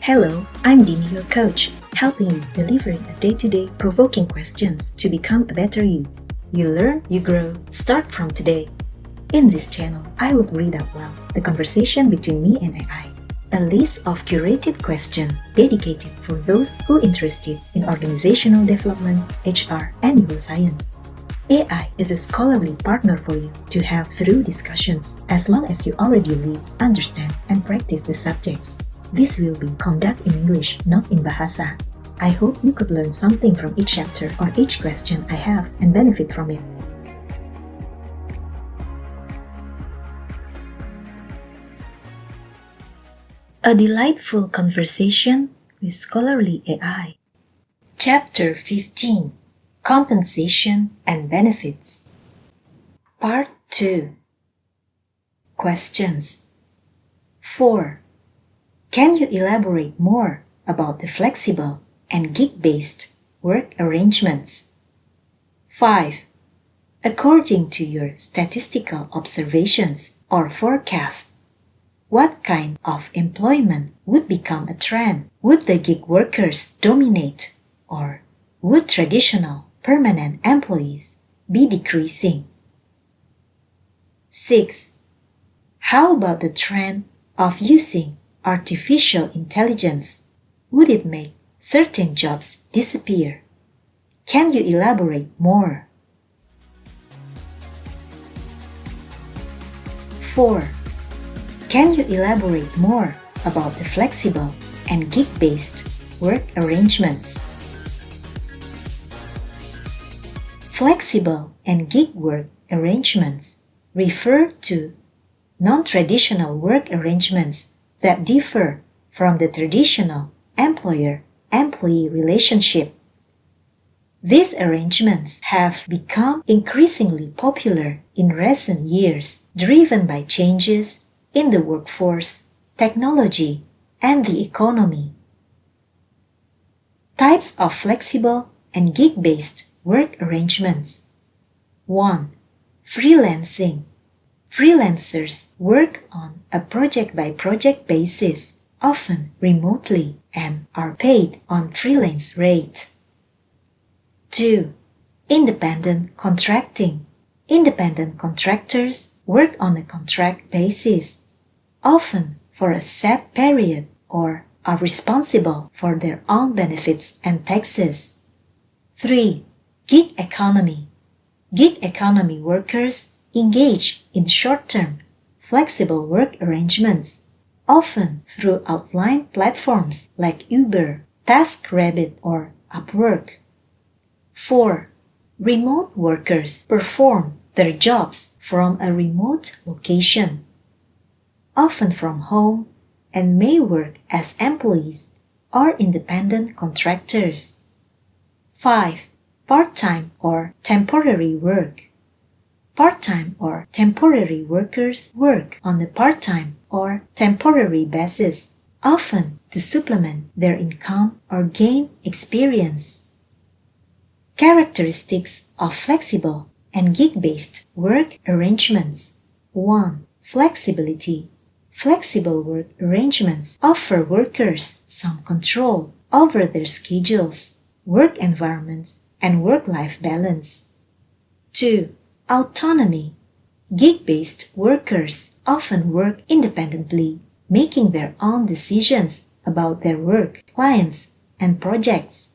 Hello, I'm Dini, your coach, helping you delivering a day-to-day provoking questions to become a better you. You learn, you grow, start from today. In this channel, I will read out loud the conversation between me and AI, a list of curated questions dedicated for those who are interested in organizational development, HR, and neuroscience. AI is a scholarly partner for you to have through discussions as long as you already read, understand, and practice the subjects. This will be conducted in English, not in Bahasa. I hope you could learn something from each chapter or each question I have and benefit from it. A delightful conversation with scholarly AI. Chapter 15: Compensation and Benefits. Part 2. Questions. 4. Can you elaborate more about the flexible and gig-based work arrangements? 5. According to your statistical observations or forecasts, what kind of employment would become a trend? Would the gig workers dominate, or would traditional permanent employees be decreasing? 6. How about the trend of using artificial intelligence? Would it make certain jobs disappear? Can you elaborate more? 4. Can you elaborate more about the flexible and gig-based work arrangements? Flexible and gig work arrangements refer to non-traditional work arrangements that differ from the traditional employer-employee relationship. These arrangements have become increasingly popular in recent years, driven by changes in the workforce, technology, and the economy. Types of flexible and gig-based work arrangements. 1. Freelancing. Freelancers work on a project-by-project basis, often remotely, and are paid on freelance rate. 2. Independent contracting. Independent contractors work on a contract basis, often for a set period, or are responsible for their own benefits and taxes. 3. Gig economy. Gig economy workers engage in short-term, flexible work arrangements, often through online platforms like Uber, TaskRabbit, or Upwork. 4. Remote workers perform their jobs from a remote location, often from home, and may work as employees or independent contractors. 5. Part-time or temporary work. Part-time or temporary workers work on a part-time or temporary basis, often to supplement their income or gain experience. Characteristics of flexible and gig-based work arrangements. 1. Flexibility. Flexible work arrangements offer workers some control over their schedules, work environments, and work-life balance. 2. Autonomy. Gig-based workers often work independently, making their own decisions about their work, clients, and projects.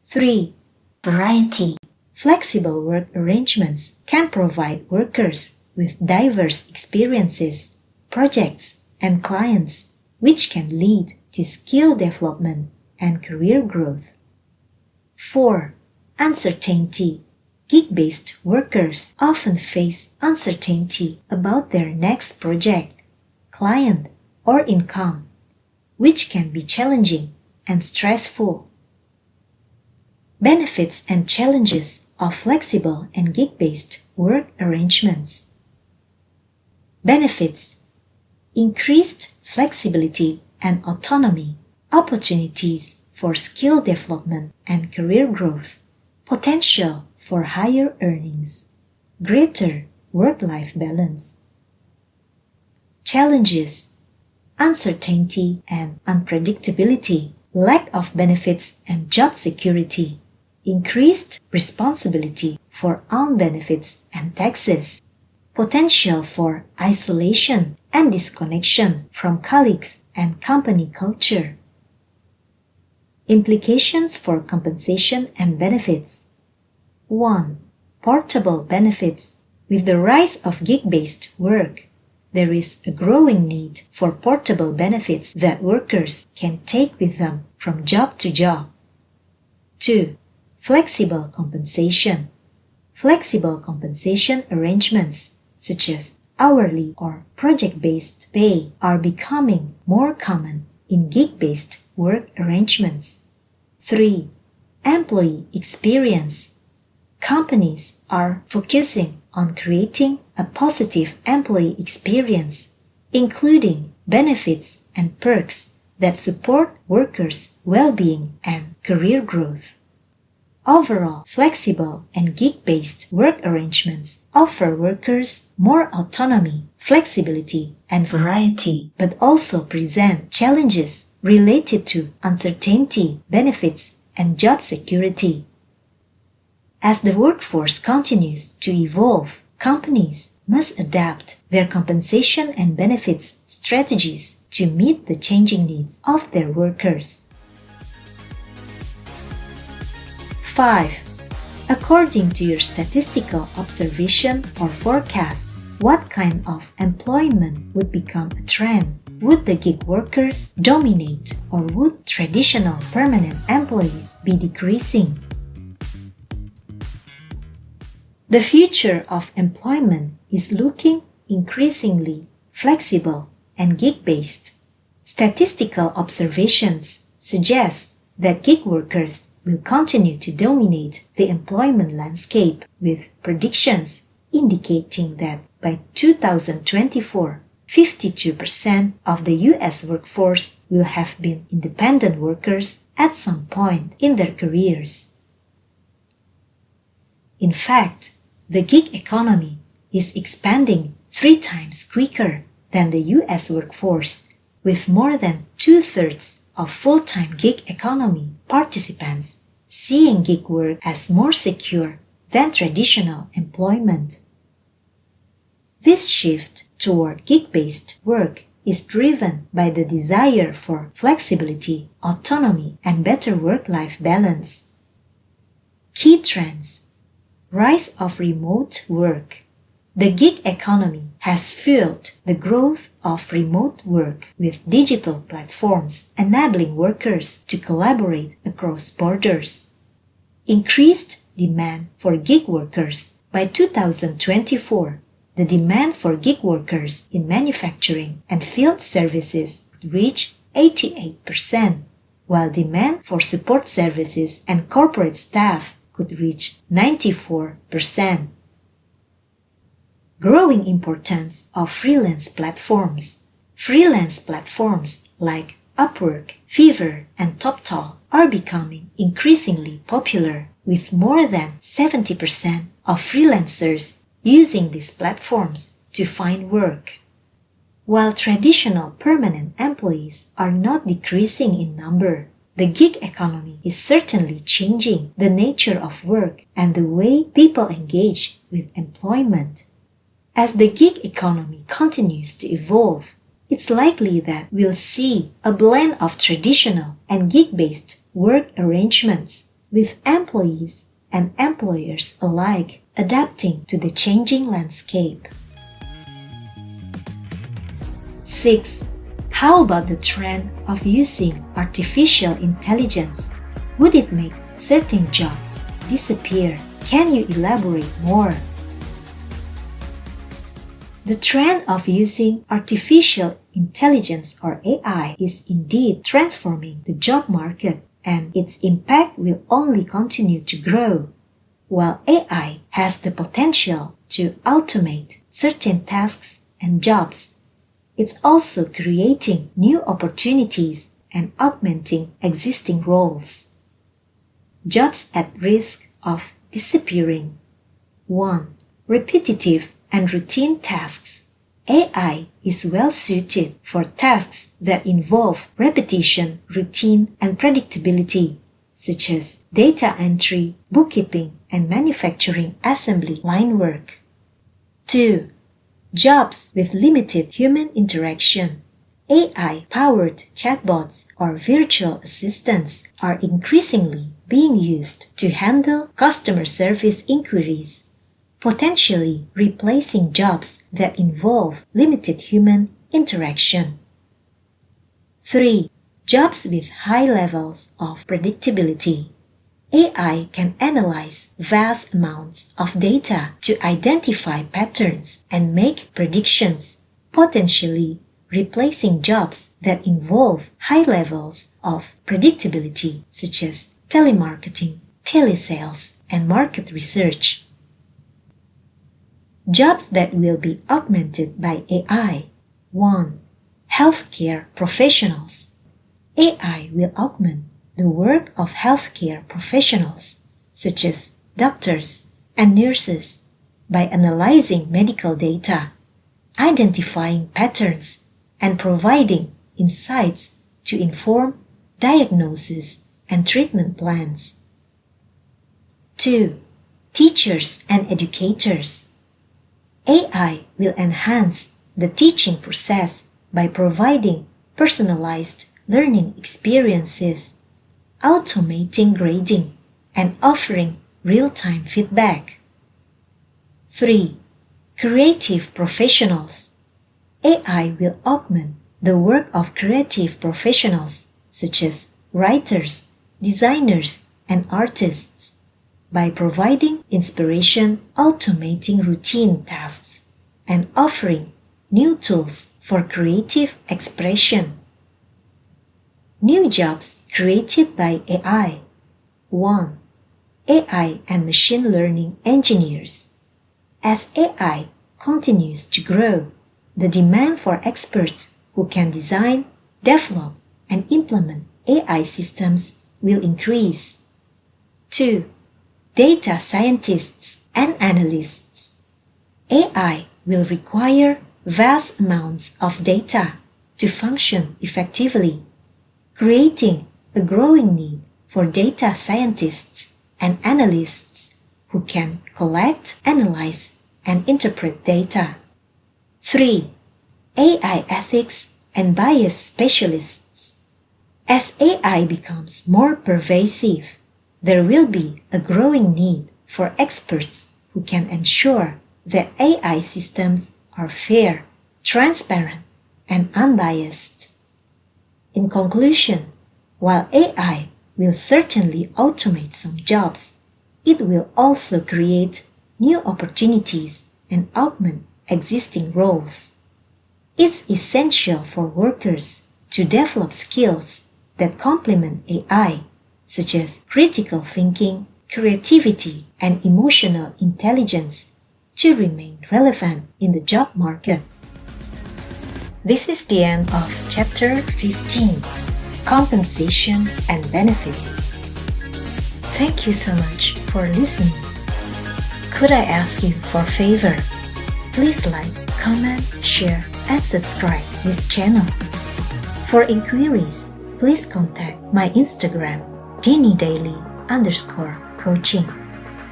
3. Variety. Flexible work arrangements can provide workers with diverse experiences, projects, and clients, which can lead to skill development and career growth. 4. Uncertainty. Gig-based workers often face uncertainty about their next project, client, or income, which can be challenging and stressful. Benefits and challenges of flexible and gig-based work arrangements. Benefits: increased flexibility and autonomy, opportunities for skill development and career growth, potential for higher earnings, greater work-life balance. Challenges: uncertainty and unpredictability, lack of benefits and job security, increased responsibility for own benefits and taxes, potential for isolation and disconnection from colleagues and company culture. Implications for compensation and benefits. 1. Portable benefits. With the rise of gig-based work, there is a growing need for portable benefits that workers can take with them from job to job. 2. Flexible compensation. Flexible compensation arrangements, such as hourly or project-based pay, are becoming more common in gig-based work arrangements. 3. Employee experience. Companies are focusing on creating a positive employee experience, including benefits and perks that support workers' well-being and career growth. Overall, flexible and gig-based work arrangements offer workers more autonomy, flexibility, and variety, but also present challenges related to uncertainty, benefits, and job security. As the workforce continues to evolve, companies must adapt their compensation and benefits strategies to meet the changing needs of their workers. 5. According to your statistical observation or forecast, what kind of employment would become a trend? Would the gig workers dominate, or would traditional permanent employees be decreasing? The future of employment is looking increasingly flexible and gig-based. Statistical observations suggest that gig workers will continue to dominate the employment landscape, with predictions indicating that by 2024, 52% of the U.S. workforce will have been independent workers at some point in their careers. In fact, the gig economy is expanding 3 times quicker than the U.S. workforce, with more than 2/3 of full-time gig economy participants seeing gig work as more secure than traditional employment. This shift toward gig-based work is driven by the desire for flexibility, autonomy, and better work-life balance. Key trends. Rise of remote work. The gig economy has fueled the growth of remote work, with digital platforms enabling workers to collaborate across borders. Increased demand for gig workers. By 2024, the demand for gig workers in manufacturing and field services would reach 88%, while demand for support services and corporate staff could reach 94%. Growing importance of freelance platforms. Freelance platforms like Upwork, Fiverr, and TopTal are becoming increasingly popular, with more than 70% of freelancers using these platforms to find work. While traditional permanent employees are not decreasing in number, the gig economy is certainly changing the nature of work and the way people engage with employment. As the gig economy continues to evolve, it's likely that we'll see a blend of traditional and gig-based work arrangements, with employees and employers alike adapting to the changing landscape. 6. How about the trend of using artificial intelligence? Would it make certain jobs disappear? Can you elaborate more? The trend of using artificial intelligence, or AI, is indeed transforming the job market, and its impact will only continue to grow. While AI has the potential to automate certain tasks and jobs, it's also creating new opportunities and augmenting existing roles. Jobs at risk of disappearing. 1. Repetitive and routine tasks. AI is well suited for tasks that involve repetition, routine, and predictability, such as data entry, bookkeeping, and manufacturing assembly line work. 2. Jobs with limited human interaction. AI-powered chatbots or virtual assistants are increasingly being used to handle customer service inquiries, potentially replacing jobs that involve limited human interaction. 3. Jobs with high levels of predictability. AI can analyze vast amounts of data to identify patterns and make predictions, potentially replacing jobs that involve high levels of predictability, such as telemarketing, telesales, and market research. Jobs that will be augmented by AI. 1. Healthcare professionals. AI will augment the work of healthcare professionals, such as doctors and nurses, by analyzing medical data, identifying patterns, and providing insights to inform diagnosis and treatment plans. 2. Teachers and educators. AI will enhance the teaching process by providing personalized learning experiences, automating grading, and offering real-time feedback. 3. Creative professionals. AI will augment the work of creative professionals such as writers, designers, and artists by providing inspiration, automating routine tasks, and offering new tools for creative expression. New jobs created by AI. 1. AI and machine learning engineers. As AI continues to grow, the demand for experts who can design, develop, and implement AI systems will increase. 2. Data scientists and analysts. AI will require vast amounts of data to function effectively, creating a growing need for data scientists and analysts who can collect, analyze, and interpret data. 3. AI ethics and bias specialists. As AI becomes more pervasive, there will be a growing need for experts who can ensure that AI systems are fair, transparent, and unbiased. In conclusion, while AI will certainly automate some jobs, it will also create new opportunities and augment existing roles. It's essential for workers to develop skills that complement AI, such as critical thinking, creativity, and emotional intelligence, to remain relevant in the job market. This is the end of Chapter 15, Compensation and Benefits. Thank you so much for listening. Could I ask you for a favor? Please like, comment, share, and subscribe this channel. For inquiries, please contact my Instagram, DiniDaily_coaching.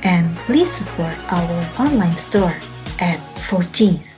And please support our online store at 4teeth.